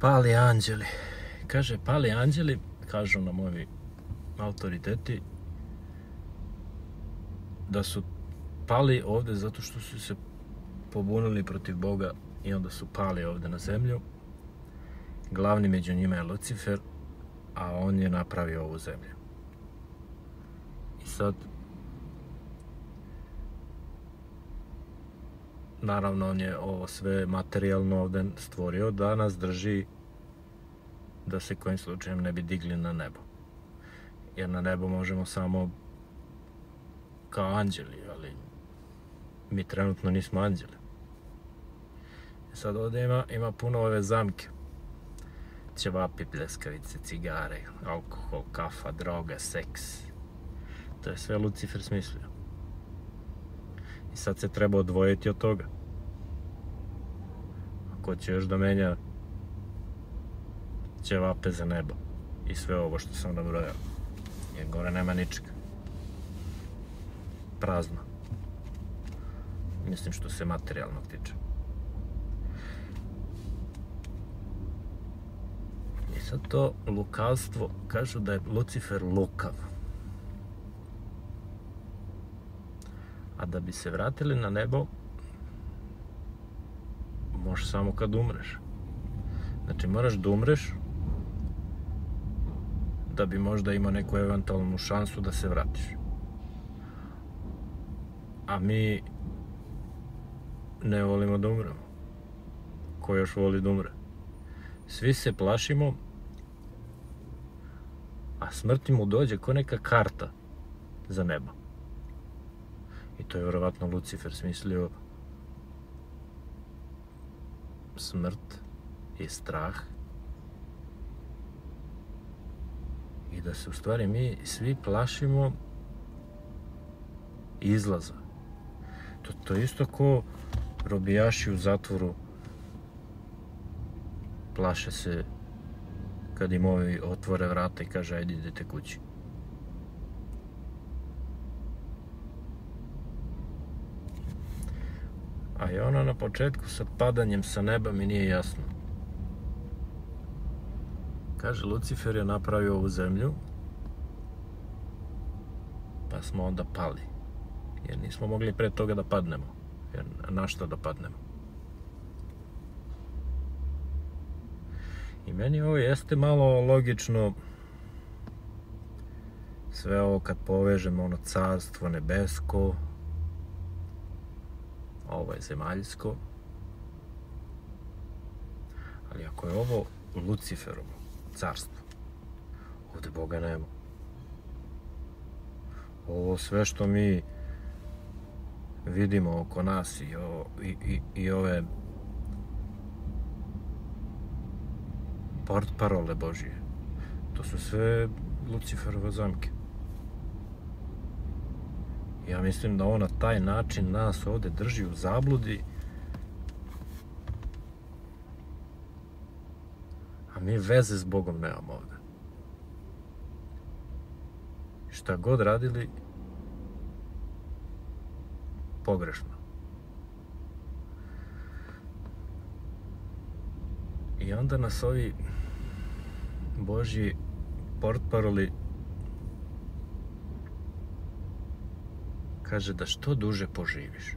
Pali anđeli. Kaže, pali anđeli, kažu nam ovi autoriteti, da su pali ovde zato što su se pobunili protiv Boga i onda su pali ovde na zemlju. Glavni među njima je Lucifer, a on je napravio ovu zemlju. I sad, naravno, on je ovo sve materijalno ovde stvorio da nas drži da se kojim slučajem ne bi digli na nebo. Jer na nebo možemo samo kao anđeli, ali mi trenutno nismo anđeli. Sad ovde ima puno ove zamke. Ćevapi, pljeskavice, cigare, alkohol, kafa, droga, seks. To je sve Lucifer smislio. I sad se treba odvojiti od toga. Ako će još da menja ćevape za nebo i sve ovo što sam nabrojao, jer gore nema ničega. Prazno. Mislim što se materijalnog tiče. I sad to lukavstvo, kažu da je Lucifer lukav. A da bi se vratili na nebo, možeš samo kad umreš. Znači moraš da umreš da bi možda imao neku eventualnu šansu da se vratiš. A mi ne volimo da umremo. Ko još voli da umre? Svi se plašimo, a smrti mu dođe ko neka karta za nebo. I to je vjerovatno Lucifer smislio. Smrt je strah. I da se u stvari mi svi plašimo izlaza. To je isto ko robijaši u zatvoru plaše se kad im ovi otvore vrata i kaže ajde idete kući. A i ono na početku sa padanjem sa neba mi nije jasno. Kaže, Lucifer je napravio ovu zemlju, pa smo onda pali. Jer nismo mogli pre toga da padnemo. Jer na što da padnemo? I meni ovo jeste malo logično. Sve ovo kad povežemo ono carstvo nebesko, ovo je zemaljsko. Ali ako je ovo Luciferovo carstvo, ovde Boga nema. Ovo sve što mi vidimo oko nas i ove portparole Božije, to su sve Luciferove zamke. Ja mislim da on na taj način nas ovde drži u zabludi, a mi veze s Bogom nemamo ovde. Šta god radili, pogrešno. I onda nas ovi Božji portparoli kaže da što duže poživiš.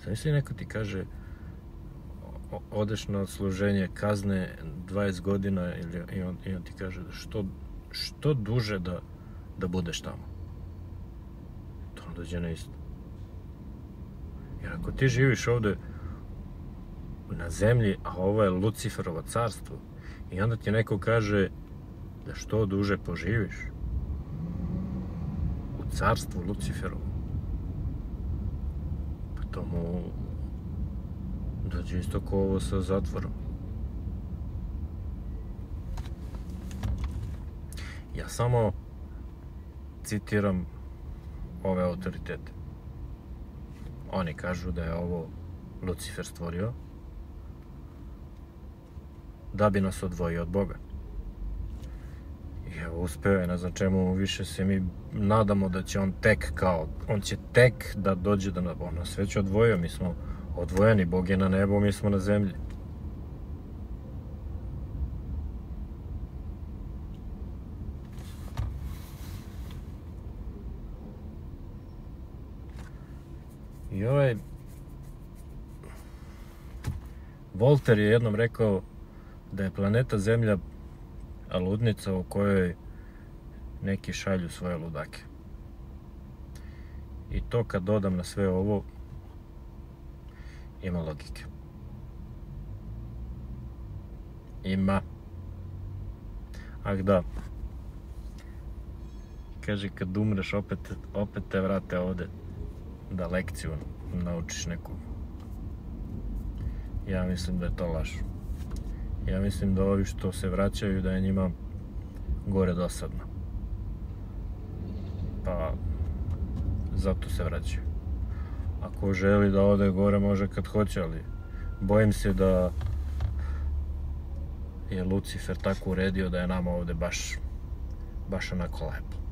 Zamisli, neko ti kaže odeš na odsluženje kazne 20 godina i on ti kaže da što duže da budeš tamo. To on dođe na isto. Jer ako ti živiš ovde na zemlji, a ovo je Luciferovo carstvo, i onda ti neko kaže da što duže poživiš u carstvu Luciferovu, pa to mu dođe isto ko ovo sa zatvorom. Ja samo citiram ove autoritete. Oni kažu da je ovo Lucifer stvorio da bi nas odvojio od Boga. I evo, uspeo je, ne znam čemu više se mi nadamo da će on će tek da dođe da on nas već odvojio, mi smo odvojeni, Bog je na nebu, mi smo na zemlji. I Volter je jednom rekao da je planeta Zemlja ludnica u kojoj neki šalju svoje ludake. I to kad dodam na sve ovo, ima logike. Ima. Da. Kaže, kad umreš, opet te vrate ovde da lekciju naučiš neku. Ja mislim da je to laž. Ja mislim da ovi što se vraćaju, da je njima gore dosadno. Pa zato se vraćaju. Ako želi da ode gore, može kad hoće, ali bojim se da je Lucifer tako uredio da je nama ovde baš onako lepo.